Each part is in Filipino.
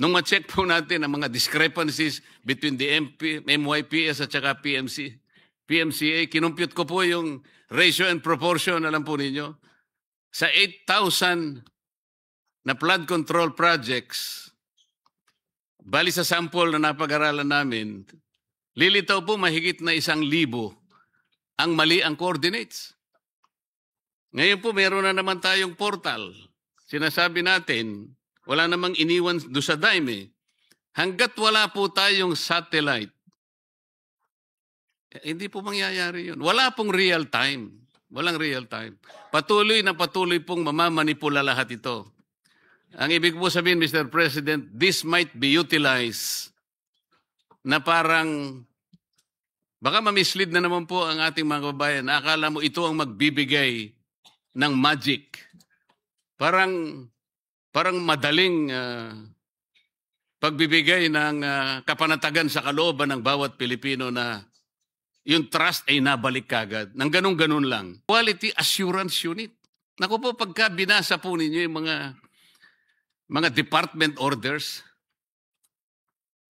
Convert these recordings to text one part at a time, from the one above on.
Nung ma-check po natin ang mga discrepancies between the MYPS at saka PMCA, kinumpute ko po yung ratio and proportion, alam po ninyo. Sa 8,000 na flood control projects, bali sa sample na napag-aralan namin, lilitaw po mahigit na 1,000 ang mali ang coordinates. Ngayon po meron na naman tayong portal. Sinasabi natin, wala namang iniwan doon sa dime. Hanggat wala po tayong satellite, hindi po mangyayari yun. Wala pong real time. Walang real time. Patuloy na patuloy pong mamamanipula lahat ito. Ang ibig po sabihin, Mr. President, this might be utilized na parang, baka mamislead na naman po ang ating mga kababayan. Akala mo ito ang magbibigay ng magic. Parang madaling pagbibigay ng kapanatagan sa kalooban ng bawat Pilipino na yung trust ay nabalik kagad. Nang ganun-ganun lang. Quality Assurance Unit. Naku po, pagka binasa po ninyo yung mga department orders,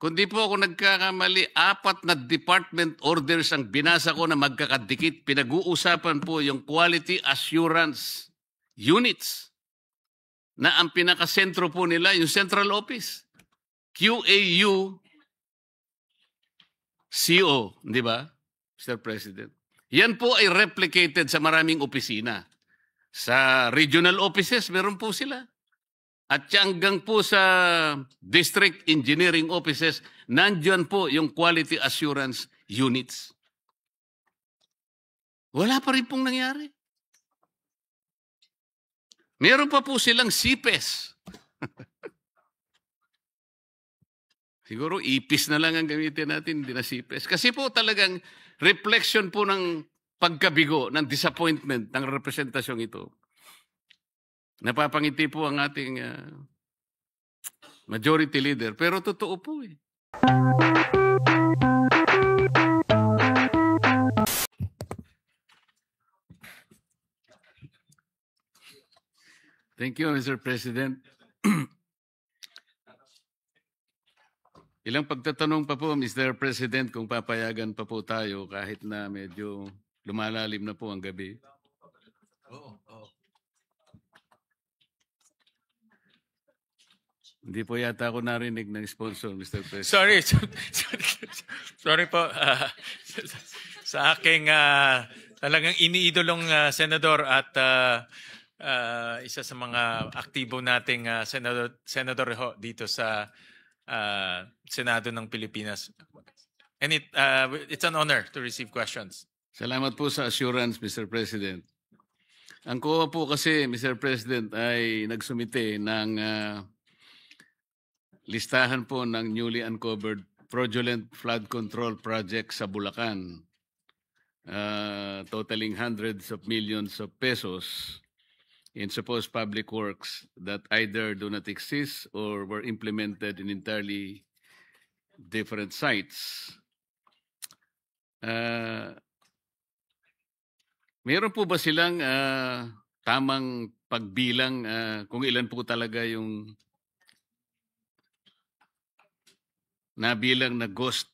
kundi po ako nagkakamali, 4 na department orders ang binasa ko na magkakadikit. Pinag-uusapan po yung Quality Assurance Units na ang pinakasentro po nila, yung Central Office. QAU CO, di ba, Mr. President? Yan po ay replicated sa maraming opisina. Sa regional offices, meron po sila. At hanggang po sa district engineering offices, nandiyan po yung quality assurance units. Wala pa rin pong nangyari. Meron pa po silang CPES. Siguro IPIS na lang ang gamitin natin, hindi na CPES. Kasi po talagang reflection po ng pagkabigo, ng disappointment ng representasyong ito. Napapangiti po ang ating majority leader. Pero totoo po eh. Thank you, Mr. President. Ilang pagtatanong pa po, Mr. President, kung papayagan pa po tayo kahit na medyo lumalalim na po ang gabi. Oo. Hindi po yata ako narinig ng sponsor, Mr. President. Sorry po. Sa aking talagang iniidolong senador at isa sa mga aktibo nating senador ho dito sa Senado ng Pilipinas. And it's an honor to receive questions. Salamat po sa assurance, Mr. President. Ang COA po kasi, Mr. President, ay nagsumite ng listahan po ng newly uncovered fraudulent flood control projects sa Bulacan, totaling hundreds of millions of pesos in supposed public works that either do not exist or were implemented in entirely different sites. Meron po ba silang tamang pagbilang kung ilan po talaga yung nabilang na ghost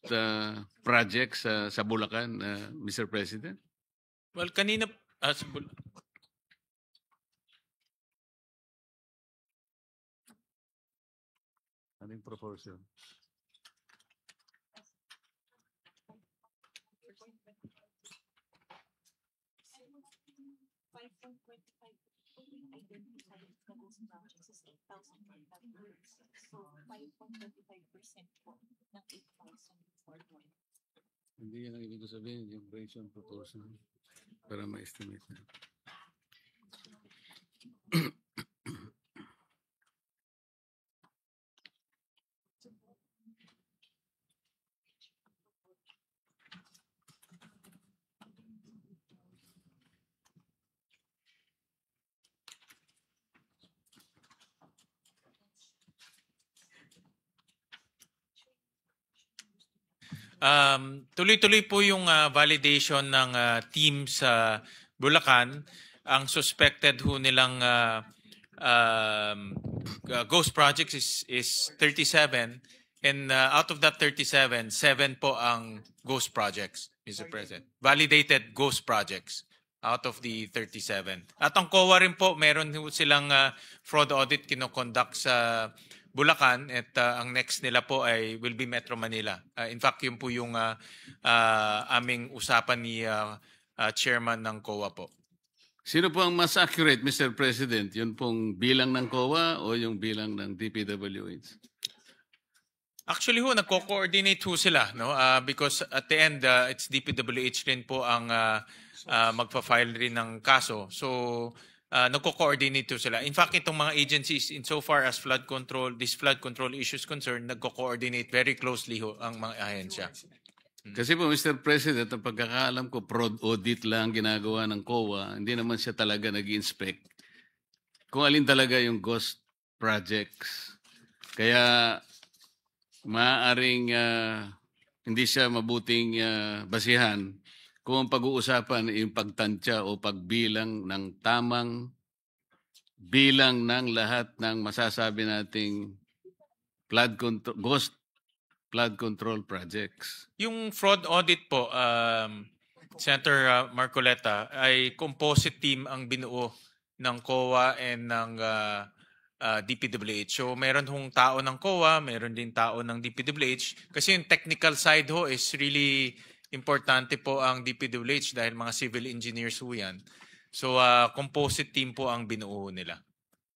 projects sa Bulacan, Mr. President? Well, kanina anong proportion? So, 5.25% po ng 8,000. Hindi yan ang ibig sabihin, yung ratio and proportion para ma-estimate na. Tuloy-tuloy po yung validation ng team sa Bulacan. Ang suspected ho nilang ghost projects is 37, and out of that 37, 7 po ang ghost projects, Mr. President. Validated ghost projects out of the 37. At ang COA rin po, meron ho silang fraud audit kinoconduct sa Bulacan, at ang next nila po will be Metro Manila. In fact, yun po yung aming usapan ni chairman ng COA po. Sino po ang mas accurate, Mr. President? Yun pong bilang ng COA o yung bilang ng DPWH? Actually ho, nagko-coordinate ho sila, no? Because at the end, it's DPWH rin po ang magpa-file rin ng kaso. So, nagko-coordinate ho sila. In fact, itong mga agencies, insofar as these flood control issues concerned, nagko-coordinate very closely ho ang mga ahensya. Kasi po, Mr. President, ang pagkakaalam ko, fraud audit lang ginagawa ng COA. Hindi naman siya talaga nag-inspect kung alin talaga yung ghost projects. Kaya maaaring hindi siya mabuting basihan kung ang pag-uusapan ay yung pagtansya o pagbilang ng tamang bilang ng lahat ng masasabi nating ghost flood control projects. Yung fraud audit po, Senator Marcoleta, ay composite team ang binuo ng COA and ng DPWH. So meron hong tao ng COA, meron din tao ng DPWH. Kasi yung technical side ho is really importante po ang DPWH dahil mga civil engineers ho yan. So composite team po ang binuo nila.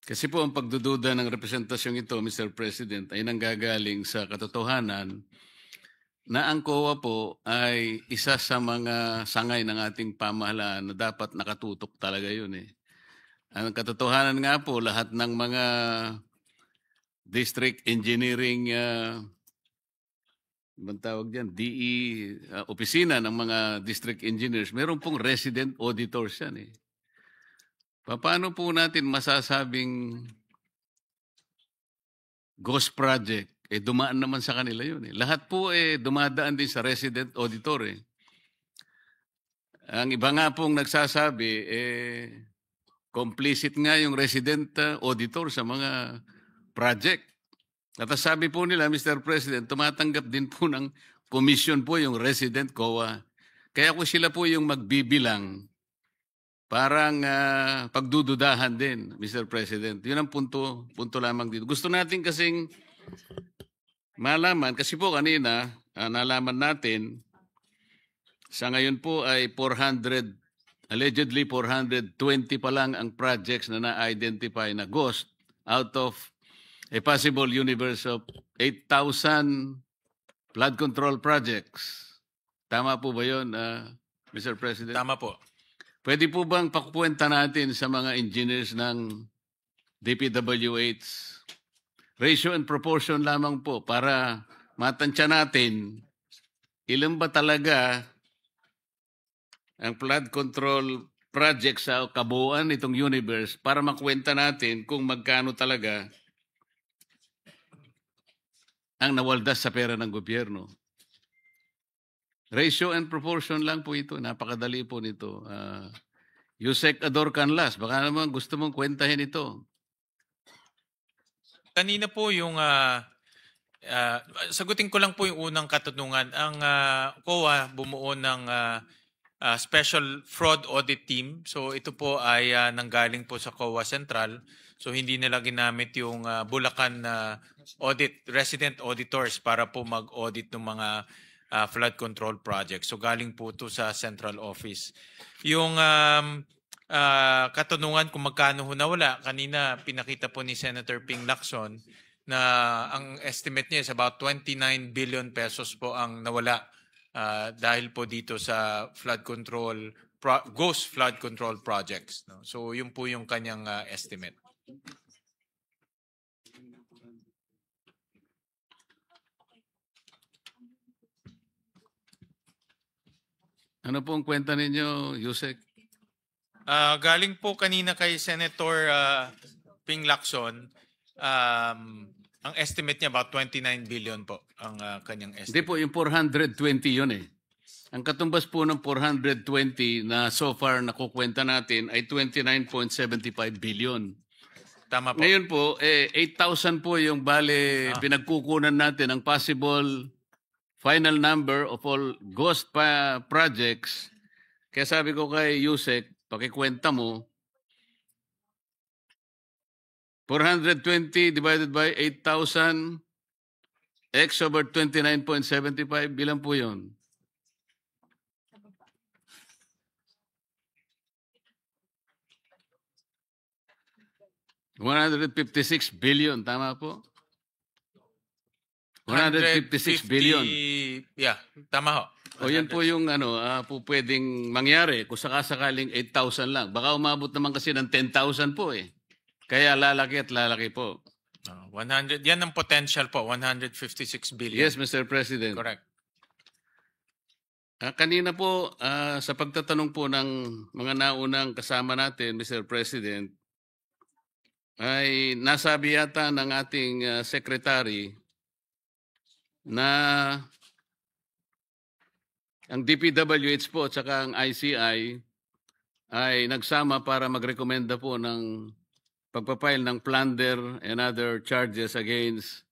Kasi po ang pagdududa ng representasyong ito, Mr. President, ay nanggagaling sa katotohanan na ang COA po ay isa sa mga sangay ng ating pamahalaan na dapat nakatutok talaga yun eh. Ang katotohanan nga po, lahat ng mga district engineering, ibang tawag dyan, DE, opisina ng mga district engineers, meron pong resident auditors yan eh. Paano po natin masasabing ghost project? Dumaan naman sa kanila yun. Lahat po dumadaan din sa resident auditor. Ang iba nga pong nagsasabi, complicit nga yung resident auditor sa mga project. At sabi po nila, Mr. President, tumatanggap din po ng commission po yung resident COA. Kaya kung sila po yung magbibilang, parang pagdududahan din, Mr. President. Yun ang punto lamang dito. Gusto natin kasing malaman, kasi po kanina, nalaman natin, sa ngayon po ay allegedly 420 pa lang ang projects na na-identify na ghost out of a possible universe of 8,000 flood control projects. Tama po ba yun, Mr. President? Tama po. Pwede po bang pakukwenta natin sa mga engineers ng DPWH ratio and proportion lamang po para matansya natin ilan ba talaga ang flood control project sa kabuuan nitong universe para makwenta natin kung magkano talaga ang nawaldas sa pera ng gobyerno. Ratio and proportion lang po ito. Napakadali po nito. Yusek Ador Canlas, baka naman gusto mong kwentahin ito. Kanina po yung, sagutin ko lang po yung unang katanungan. Ang COA bumuo ng Special Fraud Audit Team. So ito po ay nanggaling po sa COA Central. So hindi nila ginamit yung Bulacan resident auditors para po mag-audit ng mga flood control project. So galing po ito sa central office. Yung katanungan kung magkano ho nawala, kanina pinakita po ni Senator Ping Lacson na ang estimate niya is about 29 billion pesos po ang nawala dahil po dito sa flood control, ghost flood control projects. No? So yun po yung kanyang estimate. Ano po ang kwenta ninyo, Yusek? Galing po kanina kay Senator Ping Lacson, ang estimate niya about 29 billion po ang kanyang estimate. Hindi po, yung 420 yun eh. Ang katumbas po ng 420 na so far nakukwenta natin ay 29.75 billion. Tama po. Ngayon po, 8,000 po yung bale pinagkukunan natin ang possible final number of all ghost projects. Kaya sabi ko kay Yusek, pakikwenta mo, 420 divided by 8,000 x over 29.75, bilang po yun? $156 billion, tama po? 156 billion. Yeah, tama ho. O yan po yung po pwedeng mangyari kung sakasakaling 8,000 lang. Baka umabot naman kasi ng 10,000 po eh. Kaya lalaki at lalaki po. 100, yan ang potential po, 156 billion. Yes, Mr. President. Correct. Kanina po, sa pagtatanong po ng mga naunang kasama natin, Mr. President, ay nasabi yata ng ating secretary na ang DPWH po at saka ang ICI ay nagsama para magrekomenda po ng pagpapile ng plunder and other charges against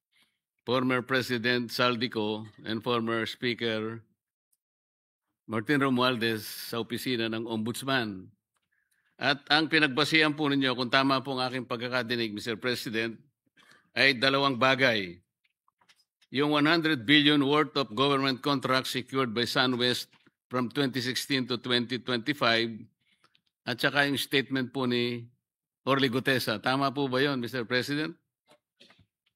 former President Saldico and former Speaker Martin Romualdez sa opisina ng Ombudsman. At ang pinagbasihan po ninyo, kung tama po ang aking pagkakadinig, Mr. President, ay dalawang bagay. Yung 100 billion worth of government contracts secured by SunWest from 2016 to 2025 at saka yung statement po ni Orly Gutesa. Tama po ba yun, Mr. President?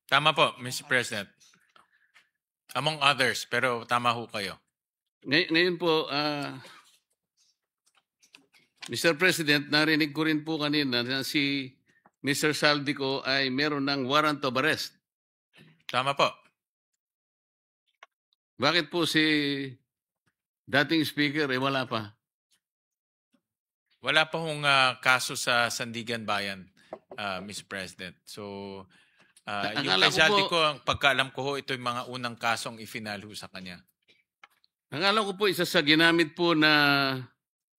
Tama po, Mr. President. Among others, pero tama ho kayo. Ngayon po, Mr. President, narinig ko rin po kanina na si Mr. Saldico ay meron ng warrant of arrest. Tama po. Bakit po si dating speaker ay wala pa? Wala pa hong kaso sa Sandigan Bayan, Mr. President. So, yung Akala kay ko Saldico, ang pagkaalam ko ho, ito yung mga unang kasong ifinal ho sa kanya. Akala ko po isa sa ginamit po na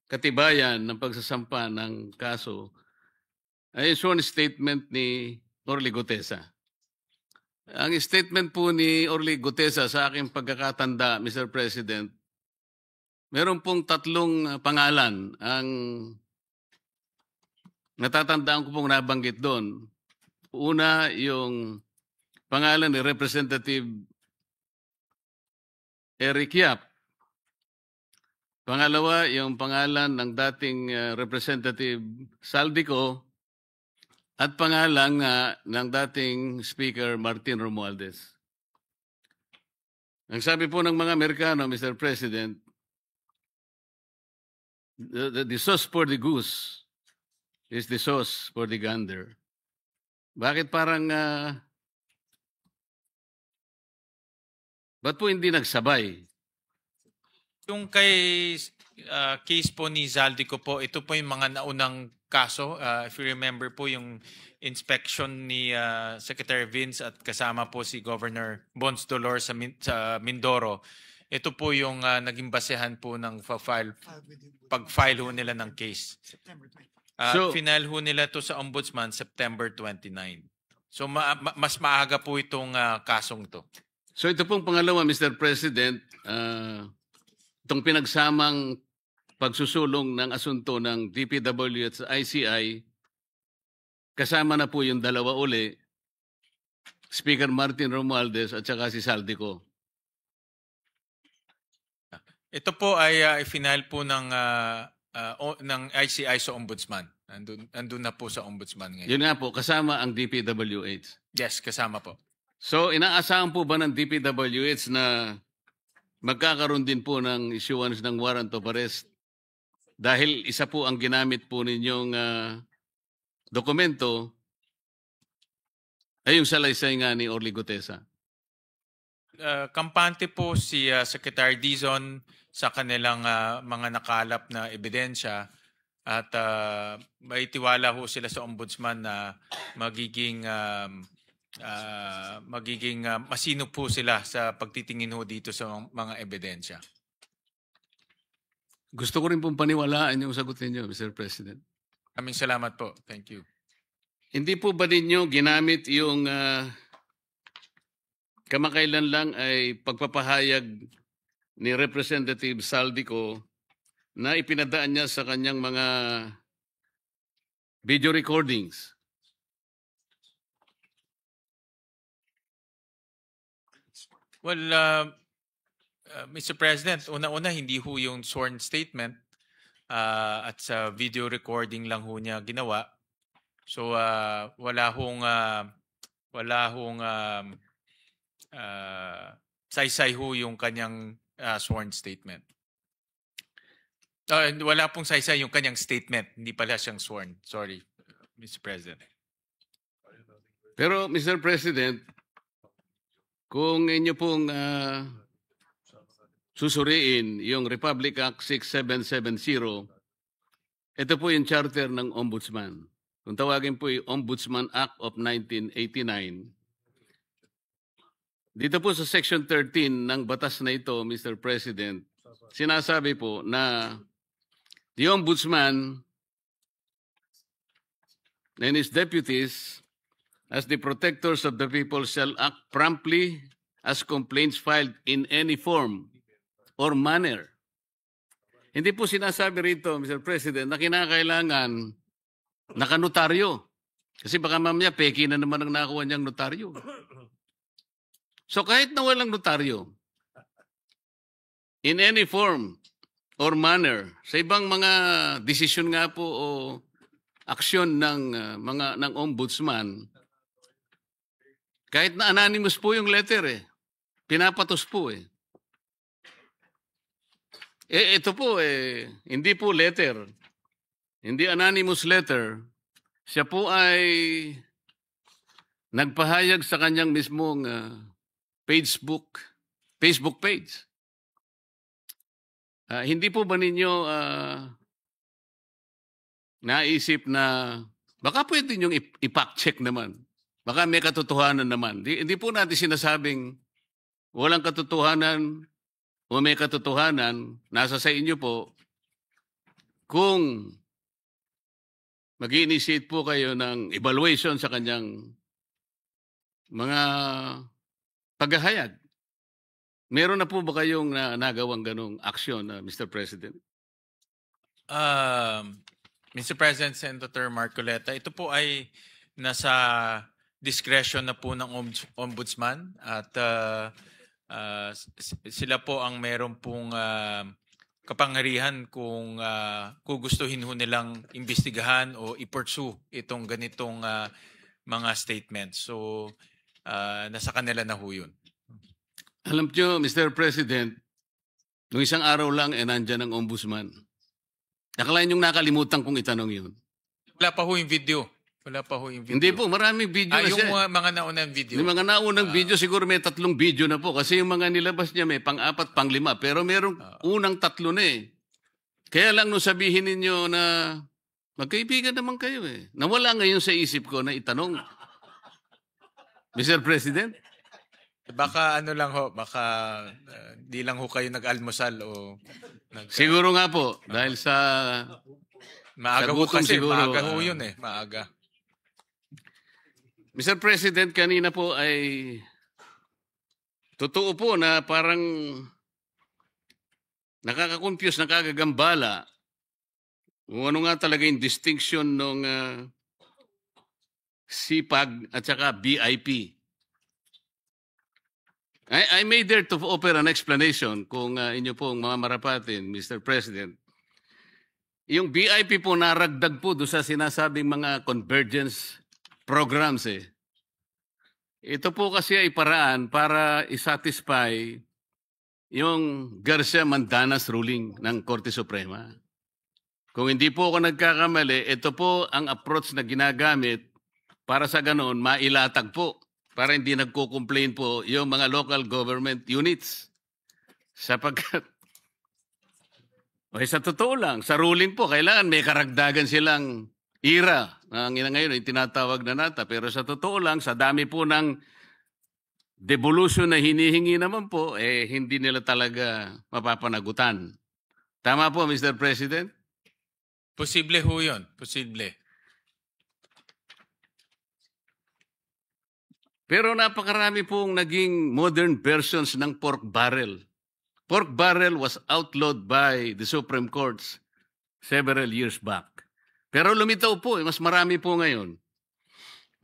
katibayan ng pagsasampa ng kaso ay sworn statement ni Orly Gutesa. Ang statement po ni Orly Gutesa sa aking pagkakatanda, Mr. President, meron pong tatlong pangalan ang natatandaan ko pong nabanggit doon. Una, yung pangalan ni Representative Eric Yap. Pangalawa, yung pangalan ng dating Representative Saldico at pangalan ng dating Speaker Martin Romualdez. Ang sabi po ng mga Amerikano, Mr. President, the sauce for the goose is the sauce for the gander. Bakit parang, ba't po hindi nagsabay? Yung kay case po ni Zaldico po, ito po yung mga naunang kaso. If you remember po yung inspection ni Secretary Vince at kasama po si Governor Bons Dolor sa Mindoro. Ito po yung naging basehan po ng pag-file ho nila ng case. Final ho nila to sa Ombudsman September 29. So mas maaga po itong kasong to. So ito pong pangalawa, Mr. President, itong pinagsamang pagsusulong ng asunto ng DPW at ICI, kasama na po yung dalawa uli, Speaker Martin Romualdez at saka si Saldico. Ito po ay final po ng ICI sa Ombudsman. Andun na po sa Ombudsman ngayon. Yun nga po, kasama ang DPWH. Yes, kasama po. So inaasahan po ba ng DPWH na magkakaroon din po ng issuance ng warrant of arrest dahil isa po ang ginamit po ninyong dokumento ay yung salaysay nga ni Orly Gutesa? Kampante po si Secretary Dizon sa kanilang mga nakalap na ebidensya at may tiwala ho sila sa Ombudsman na magiging masino po sila sa pagtitingin ho dito sa mga ebidensya. Gusto ko rin pong paniwalaan yung sagot ninyo, Mr. President. Maraming salamat po. Thank you. Hindi po ba ninyo ginamit yung kamakailan lang ay pagpapahayag ni Representative Saldico na ipinadaan niya sa kanyang mga video recordings? Well, Mr. President, una-una hindi ho yung sworn statement at sa video recording lang ho niya ginawa. So wala hong saysay ho yung kanyang sworn statement. Wala pong saysay yung kanyang statement, hindi pala siyang sworn. Sorry, Mr. President. Pero Mr. President, kung inyo pong susuriin yung Republic Act 6770, ito po yung charter ng Ombudsman. Kung tawagin po yung Ombudsman Act of 1989, dito po sa Section 13 ng batas na ito, Mr. President, sinasabi po na the Ombudsman and his deputies as the protectors of the people shall act promptly as complaints filed in any form or manner. Hindi po sinasabi rito, Mr. President, na kinakailangan nakanotaryo. Kasi baka mamaya peki na naman ang nakuha niyang notaryo. So kahit na walang notaryo, in any form or manner, sa ibang mga desisyon nga po o aksyon ng ombudsman, kahit na anonymous po yung letter pinapatos po ito po hindi po letter, hindi anonymous letter, siya po ay nagpahayag sa kanyang mismong Facebook page. Hindi po ba ninyo naisip na baka pwede nyo i-fact check naman? Baka may katotohanan naman. Hindi po natin sinasabing walang katotohanan o may katotohanan. Nasa sa inyo po kung mag-i-initiate po kayo ng evaluation sa kanyang mga paghahayag. Meron na po ba kayong nagawang ganong aksyon, Mr. President? Mr. President, Senator Marcoleta, ito po ay nasa discretion na po ng ombudsman at sila po ang meron pong kapangyarihan kung gustuhin ho nilang imbestigahan o i-pursue itong ganitong mga statements. So, nasa kanila na ho yun. Alam nyo, Mr. President, nung isang araw lang nandyan ang ombudsman. Nakalain yung nakalimutan kong itanong yun. Wala pa ho yung video. Wala pa ho yung video. Hindi po, maraming video na yung siya. mga naunang video. Yung mga naunang video, siguro may 3 video na po. Kasi yung mga nilabas niya may pang-4, pang-5. Pero merong unang 3 na Kaya lang nung sabihin ninyo na magkaibigan naman kayo Nawala ngayon sa isip ko na itanong. Mr. President? Baka ano lang ho, baka di lang ho kayo nag-almusal o siguro nga po, dahil sa maaga ho kasi, siguro, maaga ho yun maaga. Mr. President, kanina po ay totoo po na parang nakaka-confuse, nakakagambala kung ano nga talaga yung distinction ng CPAG at saka BIP. I may dare to offer an explanation kung inyo pong mga marapatin, Mr. President. Yung BIP po naragdag po doon sa sinasabing mga convergence programs Ito po kasi ay paraan para isatisfy yung Garcia-Mandanas ruling ng Korte Suprema. Kung hindi po ako nagkakamali, ito po ang approach na ginagamit para sa ganoon mailatag po. Para hindi nagko-complain po yung mga local government units. Sapagkat, sa totoo lang, sa ruling po, kailangan may karagdagan silang ira. Ngayon ay tinatawag na nata. Pero sa totoo lang, sa dami po ng devolution na hinihingi naman po, hindi nila talaga mapapanagutan. Tama po, Mr. President? Posible ho yun. Posible. Pero napakarami pong naging modern versions ng pork barrel. Pork barrel was outlawed by the Supreme Court several years back. Pero lumitaw po, mas marami po ngayon.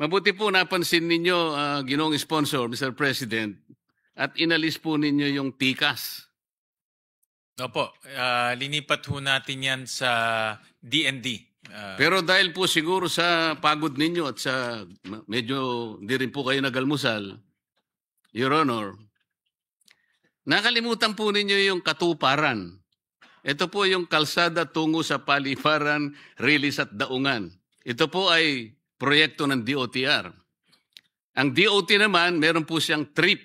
Mabuti po napansin ninyo, ginoong sponsor, Mr. President, at inalis po ninyo yung tikas. Opo, linipat ho natin yan sa DND. Pero dahil po siguro sa pagod ninyo at sa medyo hindi rin po kayo nagalmusal, Your Honor, nakalimutan po ninyo yung katuparan. Ito po yung kalsada tungo sa Paliparan, Rilis at Daungan. Ito po ay proyekto ng DOTR. Ang DOT naman, meron po siyang TRIP.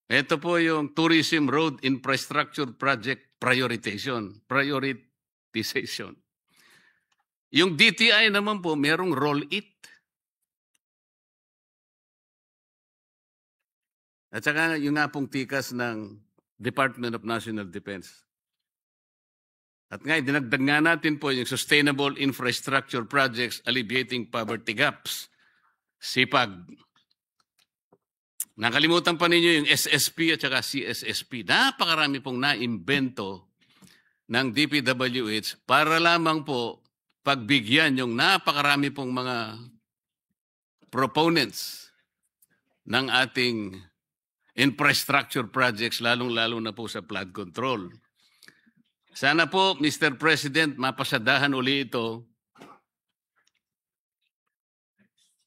Ito po yung Tourism Road Infrastructure Project Prioritization. Yung DTI naman po, merong roll it. At saka yung nga pong tikas ng Department of National Defense. At nga, dinagdag nga natin po yung Sustainable Infrastructure Projects Alleviating Poverty Gaps, SIPAG. Nakalimutan pa ninyo yung SSP at saka CSSP. Napakarami pong naimbento ng DPWH para lamang po pagbigyan yung napakarami pong mga proponents ng ating infrastructure projects, lalong-lalo na po sa flood control. Sana po, Mr. President, mapasadahan uli ito.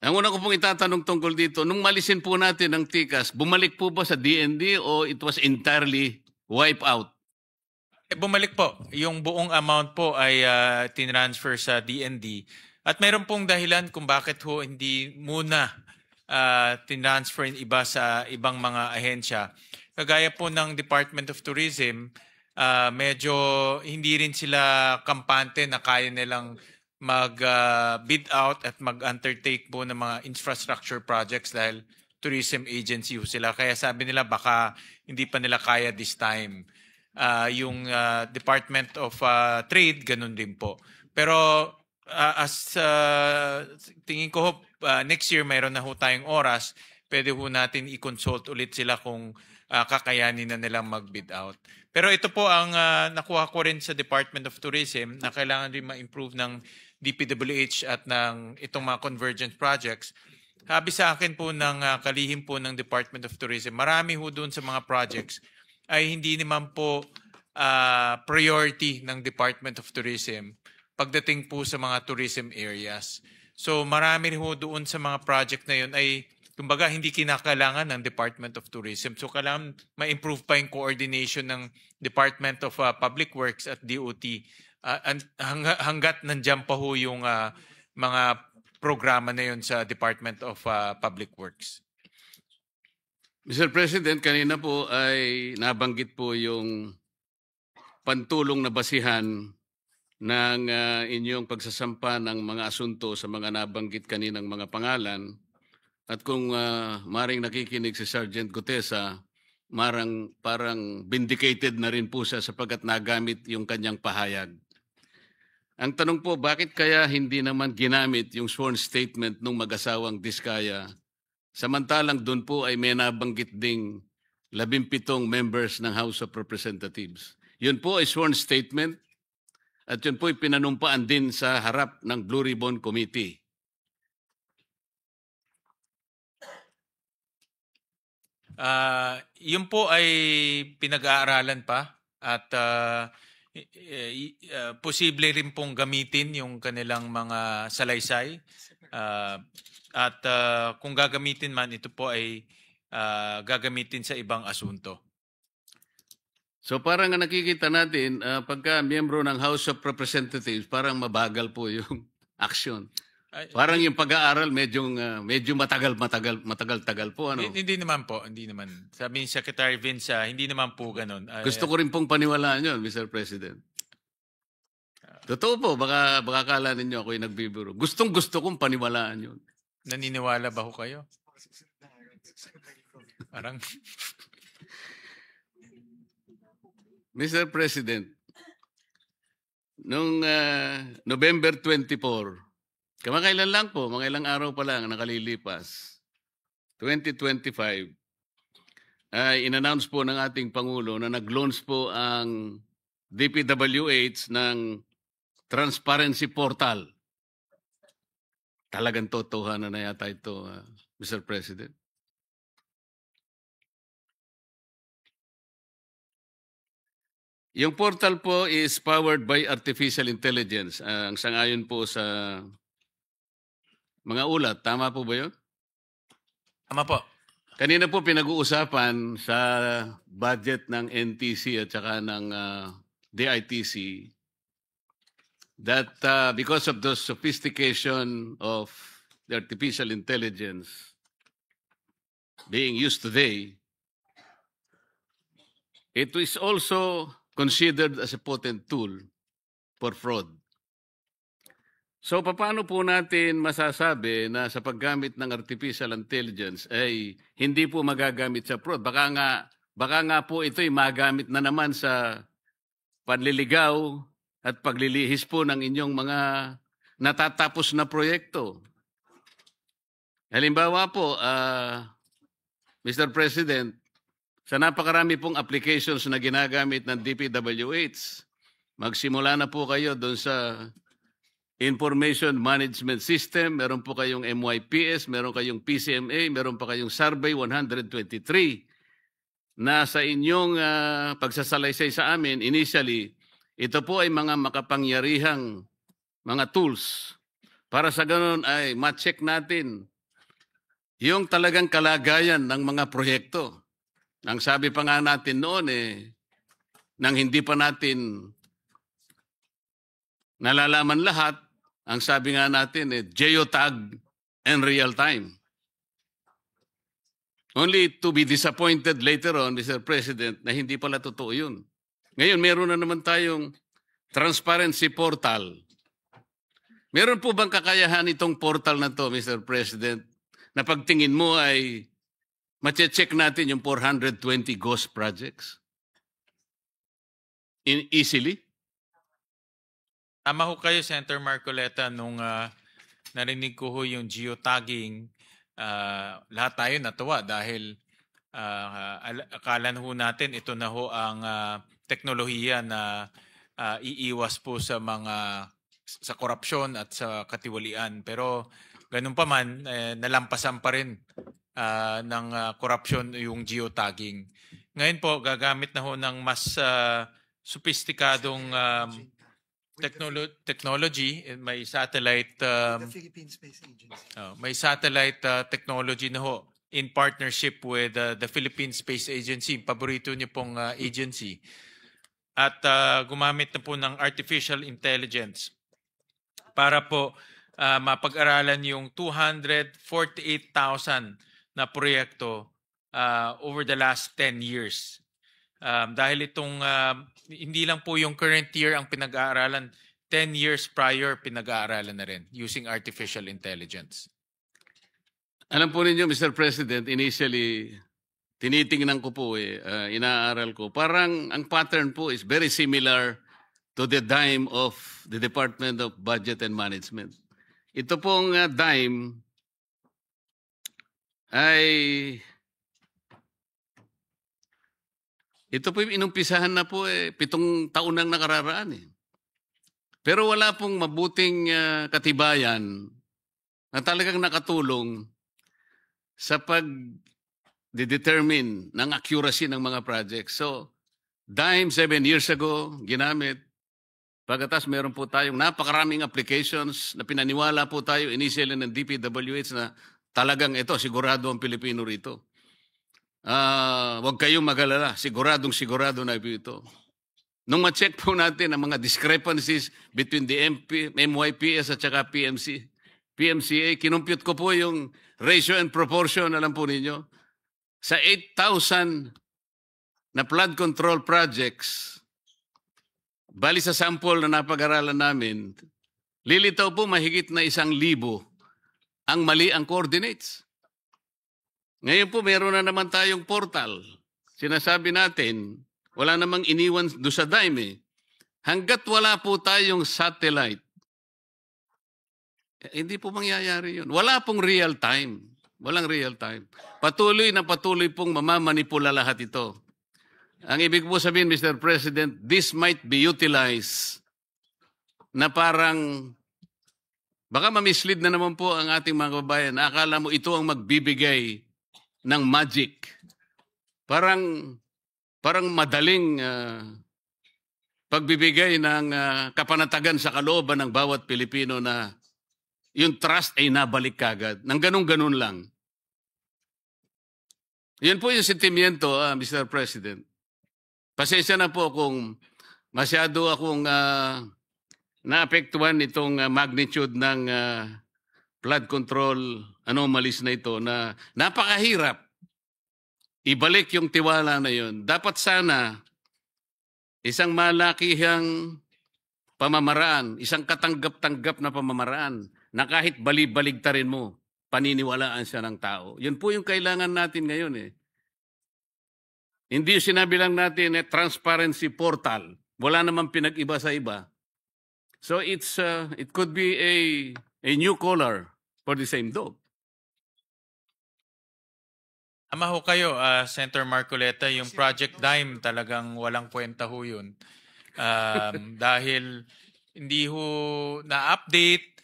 Ang una ko pong itatanong tungkol dito, nung malisin po natin ang tikas, bumalik po ba sa DND o it was entirely wipe out? Bumalik po. Yung buong amount po ay tinransfer sa DND. At mayroon pong dahilan kung bakit ho hindi muna tinransfer yung iba sa ibang mga ahensya. Kagaya po ng Department of Tourism, medyo hindi rin sila kampante na kaya nilang mag-bid out at mag-undertake po ng mga infrastructure projects dahil tourism agency ho sila. Kaya sabi nila baka hindi pa nila kaya this time. Yung Department of Trade, ganun din po. Pero tingin ko next year mayroon na ho tayong oras, pwede ho natin i-consult ulit sila kung kakayanin na nilang mag-bid out. Pero ito po ang nakuha ko rin sa Department of Tourism na kailangan rin ma-improve ng DPWH at ng itong mga convergence projects. Sabi sa akin po ng kalihim po ng Department of Tourism, marami ho doon sa mga projects ay hindi naman po priority ng Department of Tourism pagdating po sa mga tourism areas. So marami rin ho doon sa mga project na yun ay kumbaga hindi kinakailangan ng Department of Tourism. So kailangan ma-improve pa yung coordination ng Department of Public Works at DOT hanggat nandiyan pa ho yung mga programa na yun sa Department of Public Works. Mr. President, kanina po ay nabanggit po yung pantulong na basihan ng inyong pagsasampa ng mga asunto sa mga nabanggit kaninang mga pangalan. At kung maring nakikinig si Sergeant Gutesa, parang vindicated na rin po siya sapagkat nagamit yung kanyang pahayag. Ang tanong po, bakit kaya hindi naman ginamit yung sworn statement ng mag-asawang Diskaya? Samantalang doon po ay may nabanggit ding 17 members ng House of Representatives. Yun po ay sworn statement at yun po ay pinanumpaan din sa harap ng Blue Ribbon Committee. Yun po ay pinag-aaralan pa at posible rin pong gamitin yung kanilang mga salaysay. At kung gagamitin man, ito po ay gagamitin sa ibang asunto. So parang nakikita natin, pagka miyembro ng House of Representatives, parang mabagal po yung action. Parang yung pag-aaral medyo matagal-tagal po. Ano? Hindi naman po, hindi naman. Sabi ni Secretary Vince, hindi naman po ganun. Gusto ko rin pong paniwalaan yun, Mr. President. Totoo po, baka kala ninyo ako'y nagbibiro. Gustong-gusto kong paniwalaan yun. Naniniwala ba ho kayo? Parang... Mr. President, noong November 24, kamakailan lang po, mga ilang araw pa lang nakalilipas, 2025, ay in-announce po ng ating Pangulo na nag-launch po ang DPWH ng Transparency Portal. Talagang totohanan na yata ito, Mr. President. Yung portal po is powered by artificial intelligence. Ang sangayon po sa mga ulat. Tama po ba yun? Tama po. Kanina po pinag-uusapan sa budget ng NTC at saka ng DITC that because of the sophistication of the artificial intelligence being used today, it is also considered as a potent tool for fraud. So paano po natin masasabi na sa paggamit ng artificial intelligence ay hindi po magagamit sa fraud? Baka nga po ito'y magamit na naman sa panliligaw at paglilihis po ng inyong mga natatapos na proyekto. Halimbawa po, Mr. President, sa napakarami pong applications na ginagamit ng DPWH, magsimula na po kayo doon sa Information Management System, meron po kayong MYPS, meron kayong PCMA, meron pa kayong Survey 123 na sa inyong pagsasalaysay sa amin, initially, ito po ay mga makapangyarihang mga tools para sa ganun ay ma-check natin yung talagang kalagayan ng mga proyekto. Ang sabi pa nga natin noon nang hindi pa natin nalalaman lahat, ang sabi nga natin geotag and real time. Only to be disappointed later on, Mr. President, na hindi pala totoo yun. Ngayon, meron na naman tayong transparency portal. Meron po bang kakayahan itong portal na to, Mr. President, na pagtingin mo ay mache-check natin yung 420 ghost projects? Easily? Tama ho kayo, Senator Marcoleta, nung narinig ko ho yung geotagging, lahat tayo natuwa dahil akala ho natin ito na ho ang teknolohiya na iiwas po sa korupsyon at sa katiwalian. Pero ganun pa man, nalampasan pa rin ng korupsyon yung geotagging. Ngayon po, gagamit na ho ng mas sophisticadong technology. May satellite The Philippine Space Agency. may satellite technology na ho in partnership with the Philippine Space Agency, paborito niyo pong agency. At gumamit na po ng artificial intelligence para po mapag-aralan yung 248,000 na proyekto over the last 10 years. Dahil itong hindi lang po yung current year ang pinag-aaralan, 10 years prior pinag-aaralan na rin using artificial intelligence. Alam po ninyo, Mr. President, initially, tinitingnan ko po inaaral ko. Parang ang pattern po is very similar to the DIME of the Department of Budget and Management. Ito pong DIME ay ito po inumpisahan na po 7 taon nang nakararaan . Pero wala pong mabuting katibayan na talagang nakatulong sa pag-determine ng accuracy ng mga projects. So, DIME 7 years ago, ginamit. Pagkatas meron po tayong napakaraming applications na pinaniwala po tayo initially ng DPWH na talagang ito, sigurado ang Pilipino rito. Huwag kayong magalala, sigurado na ito. Nung ma-check po natin ang mga discrepancies between the MYPS at saka PMCA, kinumpute ko po yung ratio and proportion, alam po ninyo, sa 8,000 na flood control projects, bali sa sample na napag-aralan namin, lilitaw po mahigit na 1,000 ang mali ang coordinates. Ngayon po, meron na naman tayong portal. Sinasabi natin, wala namang iniwan doon sa DIME. Hanggat wala po tayong satellite, hindi po mangyayari yun. Wala pong real time. Walang real time. Patuloy na patuloy pong mamamanipula lahat ito. Ang ibig po sabihin, Mr. President, this might be utilized na parang baka mamislead na naman po ang ating mga kababayan. Akala mo ito ang magbibigay ng magic. Parang madaling pagbibigay ng kapanatagan sa kalooban ng bawat Pilipino na yung trust ay nabalik kagad. Nang ganun-ganun lang. Yan po yung sentimiento, Mr. President. Pasensya na po kung masyado akong naapektuhan itong magnitude ng flood control anomalies na ito na napakahirap ibalik yung tiwala na yun. Dapat sana isang malakihang pamamaraan, isang katanggap-tanggap na pamamaraan na kahit bali-baligtarin mo, paniniwalaan siya ng tao. Yun po yung kailangan natin ngayon eh. Hindi yung sinabi lang natin transparency portal. Wala namang pinag-iba sa iba. So it could be a new color for the same dog. Tama ho kayo, Senator Marcoleta, yung Project Dime talagang walang kwenta ho yun. Dahil hindi ho na-update,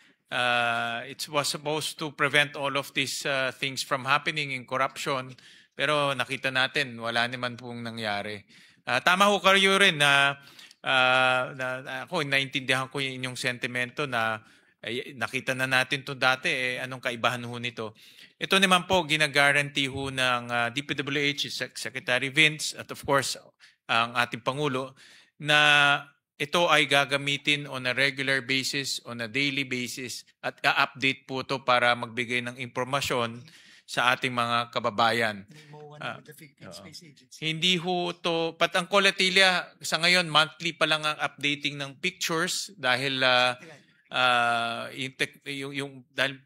it was supposed to prevent all of these things from happening in corruption. Pero nakita natin, wala naman pong nangyari. Tama ho kayo rin na ako, naintindihan ko yung inyong sentimento na nakita na natin to dati, anong kaibahan ho nito. Ito naman po, ginagaranti ho ng DPWH, Secretary Vince, at of course, ang ating Pangulo, na ito ay gagamitin on a regular basis, on a daily basis, at i-update po ito para magbigay ng impormasyon sa ating mga kababayan. Hindi ho to, pat ang Coletilla sa ngayon monthly pa lang ang updating ng pictures dahil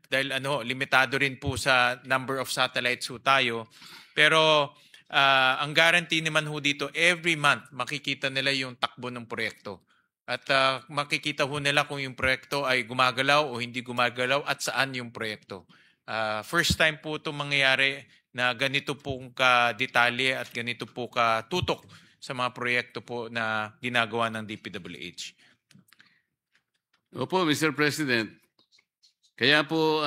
dahil limitado rin po sa number of satellites ho tayo. Pero ang guarantee naman ho dito, every month makikita nila yung takbo ng proyekto. At makikita ho nila kung yung proyekto ay gumagalaw o hindi gumagalaw at saan yung proyekto. First time po ito mangyayari na ganito pong ka-detalye at ganito po ka-tutok sa mga proyekto po na ginagawa ng DPWH. Opo, Mr. President. Kaya po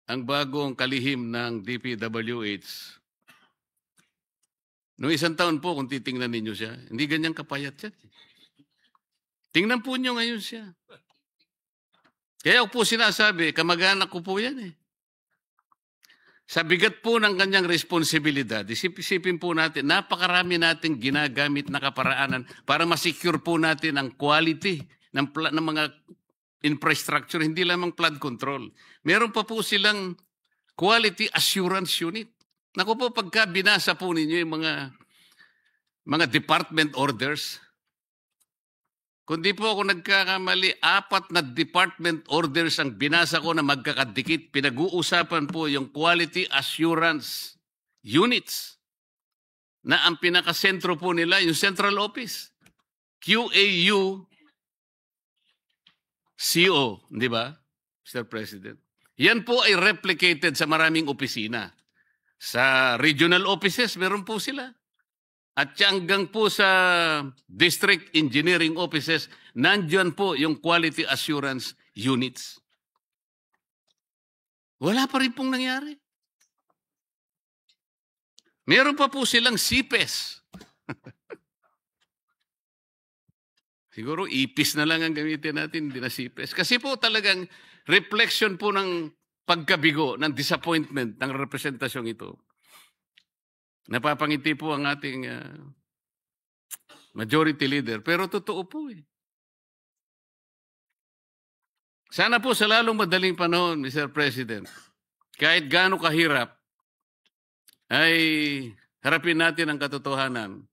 ang bagong kalihim ng DPWH, noong isang taon po kung titingnan ninyo siya, hindi ganyang kapayat siya. Tingnan po nyo ngayon siya. Kaya po sinasabi, kamag-anak ko po yan eh. Sa bigat po ng kanyang responsibilidad, isipin po natin, napakarami nating ginagamit na kaparaanan para masecure po natin ang quality ng mga infrastructure, hindi lamang flood control. Meron pa po silang quality assurance unit. Naku po, pagka binasa po ninyo yung mga department orders, kundi po ako nagkakamali, 4 na department orders ang binasa ko na magkakadikit. Pinag-uusapan po yung quality assurance units na ang pinakasentro po nila, yung central office. QAU CO, di ba, Mr. President? Yan po ay replicated sa maraming opisina. Sa regional offices, meron po sila. At hanggang po sa district engineering offices, nandiyan po yung quality assurance units. Wala pa rin pong nangyari. Meron pa po silang CPES. Siguro IPIS na lang ang gamitin natin, hindi na CPES. Kasi po talagang reflection po ng pagkabigo, ng disappointment ng representasyong ito. Napapangiti po ang ating majority leader. Pero totoo po eh. Sana po sa lalong madaling panahon, Mr. President, kahit gaano kahirap, ay harapin natin ang katotohanan.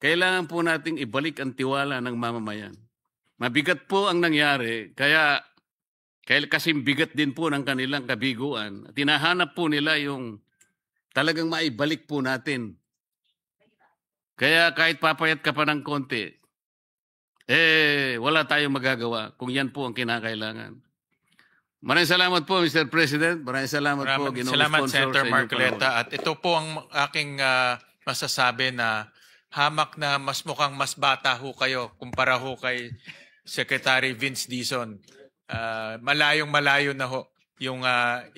Kailangan po nating ibalik ang tiwala ng mamamayan. Mabigat po ang nangyari, kaya kasing bigat din po ng kanilang kabiguan. Tinahanap po nila yung talagang maibalik po natin. Kaya kahit papayat ka pa ng konti, wala tayong magagawa kung yan po ang kinakailangan. Maraming salamat po, Mr. President. Maraming salamat po, Maraming Ginoong salamat, Sponsor, Senator sa inyong Marcoleta. At ito po ang aking masasabi na hamak na mas mukhang mas bata ho kayo kumpara ho kay Secretary Vince Dizon. Malayong-malayo na ho yung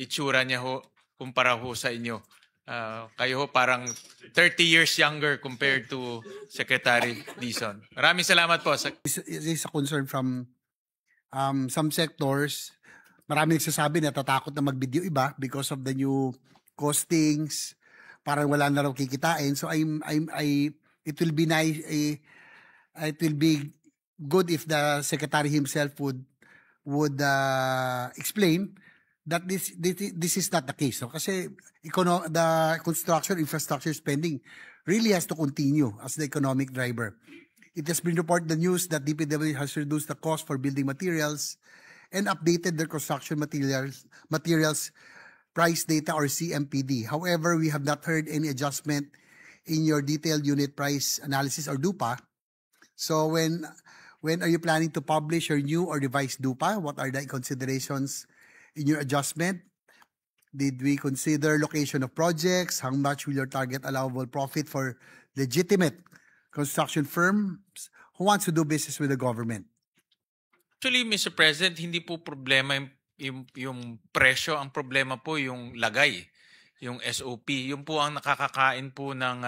itsura niya ho kumpara ho sa inyo. Kayo ho parang 30 years younger compared to Secretary Dizon. Maraming salamat po. This is a concern from some sectors. Marami nagsasabi na natatakot na mag-video iba because of the new costings. Parang wala na raw kikitain. So it will be nice. It will be good if the secretary himself would explain that this is not the case. So, kasi the construction infrastructure spending really has to continue as the economic driver. It has been reported in the news that DPW has reduced the cost for building materials and updated their construction materials price data or CMPD. However, we have not heard any adjustment in your detailed unit price analysis or DUPA. So when are you planning to publish your new or revised DUPA? What are the considerations in your adjustment? Did we consider location of projects? How much will your target allowable profit for legitimate construction firms who wants to do business with the government? Actually, Mr. President, hindi po problema yung presyo. Ang problema po yung lagay, yung SOP. Yung po ang nakakakain po ng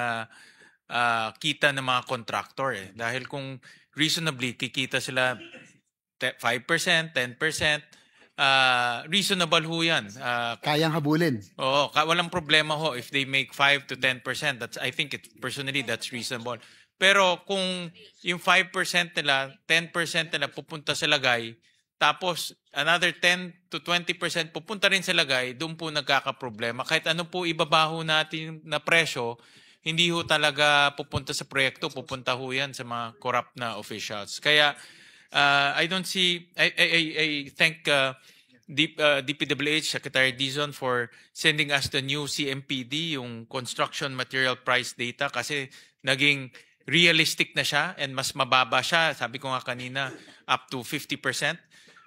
kita ng mga contractor. Dahil kung reasonably, kikita sila 5%, 10%, reasonable ho yan. Kayang habulin. Oo, walang problema ho if they make 5 to 10%. I think personally that's reasonable. Pero kung yung 5% nila, 10% nila pupunta sa lagay, tapos another 10 to 20% pupunta rin sa lagay, doon po nagkakaproblema. Kahit ano po ibabaho natin na presyo, hindi ho talaga pupunta sa proyekto, pupunta ho yan sa mga corrupt na officials. Kaya I thank DPWH Secretary Dizon for sending us the new CMPD, yung Construction Material Price Data, kasi naging realistic na siya and mas mababa siya. Sabi ko nga kanina, up to 50%.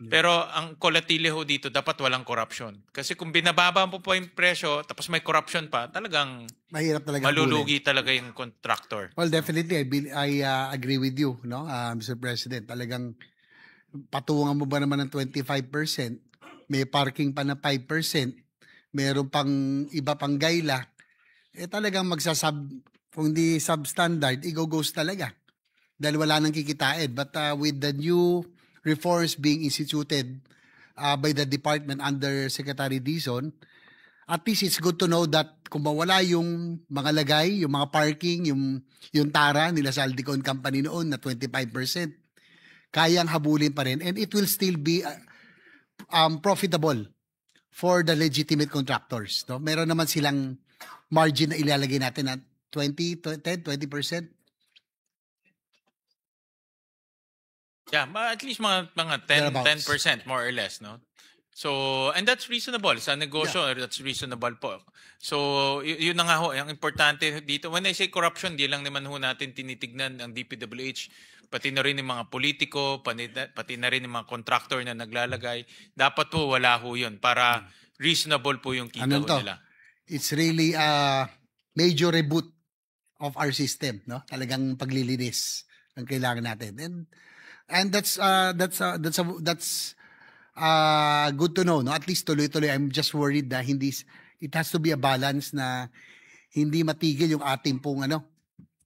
Pero ang kolatili ho dito, dapat walang corruption. Kasi kung binababa mo po yung presyo, tapos may corruption pa, talagang Mahirap talaga malulugi talaga yung contractor. Well, definitely, I agree with you, no, Mr. President. Talagang patungan mo ba naman ng 25%, may parking pa na 5%, meron pang iba pang gayla, talagang kung di substandard, i-go-ghost talaga. Dahil wala nang kikitain. But with the new reforms being instituted by the department under Secretary Dizon, at least it's good to know that kung mawala yung mga lagay, yung mga parking, yung tara nila sa Aldicon Company noon na 25%, kayang habulin pa rin. And it will still be profitable for the legitimate contractors. No? Meron naman silang margin na ilalagay natin na 10, 20%. Yeah, at least mga 10% more or less, no? So, and that's reasonable. Sa negosyo, that's reasonable po. So, yun na nga ho. Ang importante dito, when I say corruption, di lang naman ho natin tinitignan ang DPWH, pati na rin yung mga politiko, pati na rin yung mga contractor na naglalagay. Dapat po wala ho yun para reasonable po yung kita ho nila. It's really a major reboot of our system, no? Talagang paglilinis ang kailangan natin. And that's good to know, no? At least tuloy-tuloy. I'm just worried na it has to be a balance na hindi matigil yung ating pong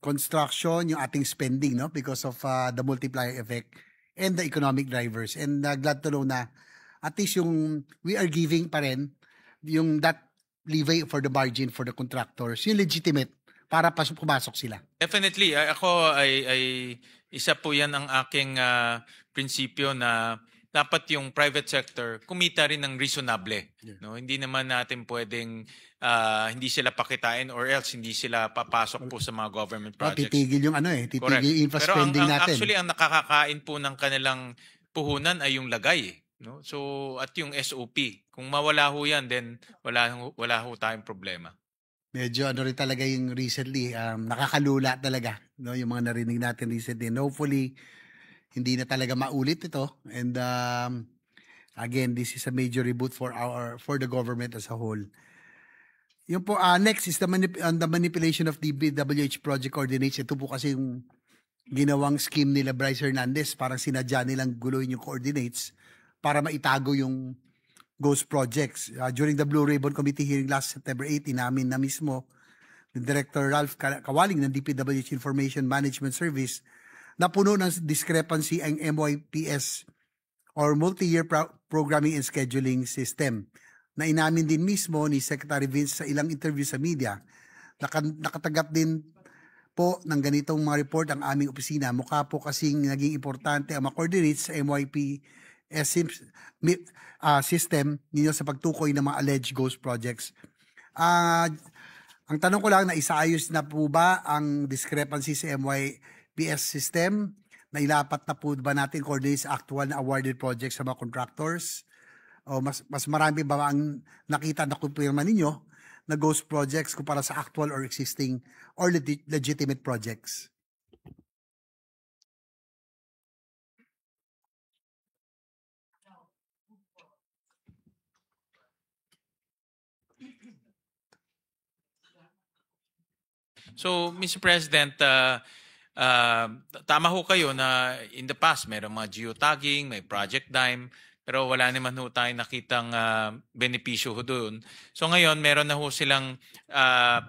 construction, yung ating spending, no? Because of the multiplier effect and the economic drivers. And glad to know na at least we are giving pa rin that leeway for the margin for the contractors, yung legitimate para pumasok sila. Definitely. Ako ay isa po yan ang aking prinsipyo na dapat yung private sector kumita rin ng reasonable. Yeah. No? Hindi naman natin pwedeng hindi sila pakitain or else hindi sila papasok po sa mga government projects. Titigil yung titigil yung infra-spending natin. Actually, ang nakakakain po ng kanilang puhunan ay yung lagay. No? So, at yung SOP. Kung mawala ho yan, then wala ho tayong problema. Medyo rin talaga yung recently, nakakalula talaga, no, yung mga narinig natin recently. And hopefully, hindi na talaga maulit ito. And Again, this is a major reboot for the government as a whole. Yung po, next is the manipulation of DPWH project coordinates. Ito po kasi yung ginawang scheme nila Bryce Hernandez. Parang sinadya nilang guluhin yung coordinates para maitago yung ghost projects. During the Blue Ribbon Committee hearing last September 18, namin na mismo ni Director Ralph Kawaling ng DPWH Information Management Service na puno ng discrepancy ang MYPS or Multi-Year Programming and Scheduling System na inamin din mismo ni Secretary Vince sa ilang interview sa media. Nakatanggap din po ng ganitong mga report ang aming opisina. Mukha po kasing naging importante ang ma-coordinate sa MYPS system ninyo sa pagtukoy ng mga alleged ghost projects. Ang tanong ko lang, na isaayos na po ba ang discrepancy sa MYPS system? Nailapat na po ba natin coordinate sa actual na awarded projects sa mga contractors? O mas marami ba ang nakita na kumpirma ninyo na ghost projects kumpara sa actual or existing or legitimate projects? So, Mr. President, tama ho kayo na in the past, mayroong mga geotagging, may project dime, pero wala naman ho tayong nakitang benepisyo ho doon. So ngayon, meron na ho silang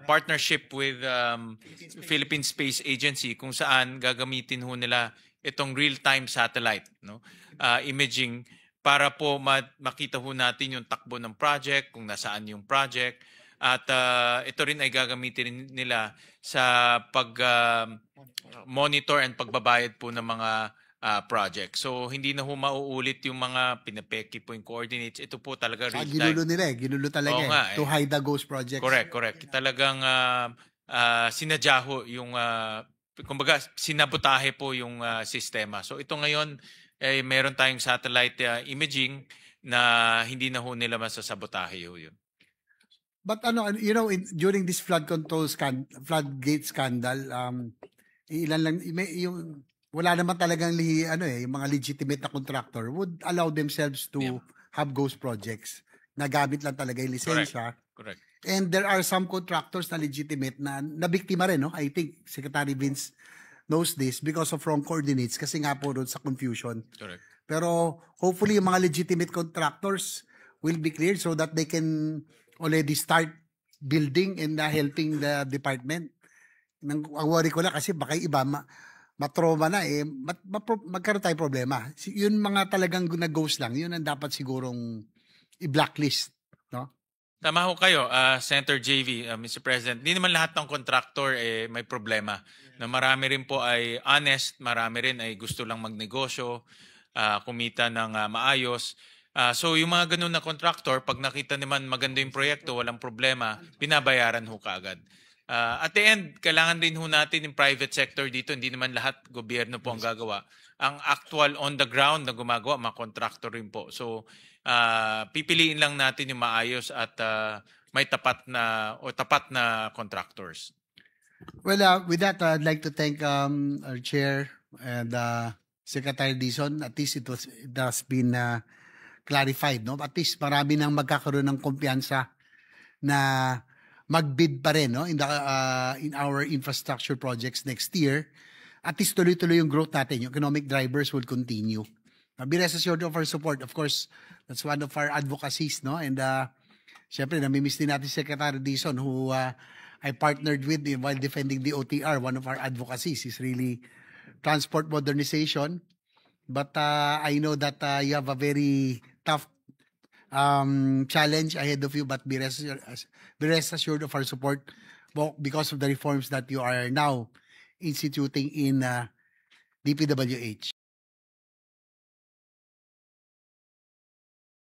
partnership with Philippine Space Agency kung saan gagamitin ho nila itong real-time satellite, no? Imaging para po makita ho natin yung takbo ng project, kung nasaan yung project. At ito rin ay gagamitin nila sa pag-monitor and pagbabayad po ng mga project. So, hindi na ho mauulit yung mga pinapeki po yung coordinates. Ito po talaga real time. Ginulo nila eh. Ginulo talaga Oo nga, to hide the ghost projects. Correct. Talagang sinadya ho yung, kumbaga, sinabotahe po yung sistema. So, ito ngayon, meron tayong satellite imaging na hindi na ho nila masasabotahe ho yun. But during this floodgate scandal, ilan lang yung wala naman talagang yung mga legitimate na contractor would allow themselves to have ghost projects. Nagamit lang talaga yung lisensya. Correct. And there are some contractors na legitimate na nabiktima rin, no? I think Secretary Vince knows this because of wrong coordinates kasi nga po doon sa confusion. Correct. Pero hopefully yung mga legitimate contractors will be cleared so that they can already start building and helping the department. Ang worry ko lang kasi baka iba matroma na magkaroon tayo problema. Yun mga talagang nag-ghost lang, yun ang dapat sigurong i-blacklist, no? Tama ho kayo, Senator JV, Mr. President. Hindi naman lahat ng contractor may problema. Na marami rin po ay honest, marami rin ay gusto lang magnegosyo, kumita ng maayos. So yung mga ganun na contractor, pag nakita naman maganda yung proyekto, walang problema, binabayaran ho kaagad. At the end, kailangan din ho natin yung private sector dito. Hindi naman lahat gobyerno po ang gagawa. Ang actual on the ground na gumagawa, mga contractor rin po. So pipiliin lang natin yung maayos at may tapat na contractors. Well, with that, I'd like to thank our chair and Secretary Dizon. At least it has been clarified, no? At least marami nang magkakaroon ng kumpiyansa na magbid pa rin, no? In our infrastructure projects next year. At least tuloy-tuloy yung growth natin. Yung economic drivers will continue. Be rest assured of our support. Of course, that's one of our advocacies, no? And syempre, namimiss din natin Secretary Dizon who I partnered with while defending the OTR. One of our advocacies is really transport modernization. But I know that you have a very tough challenge ahead of you, but be rest assured of our support because of the reforms that you are now instituting in DPWH.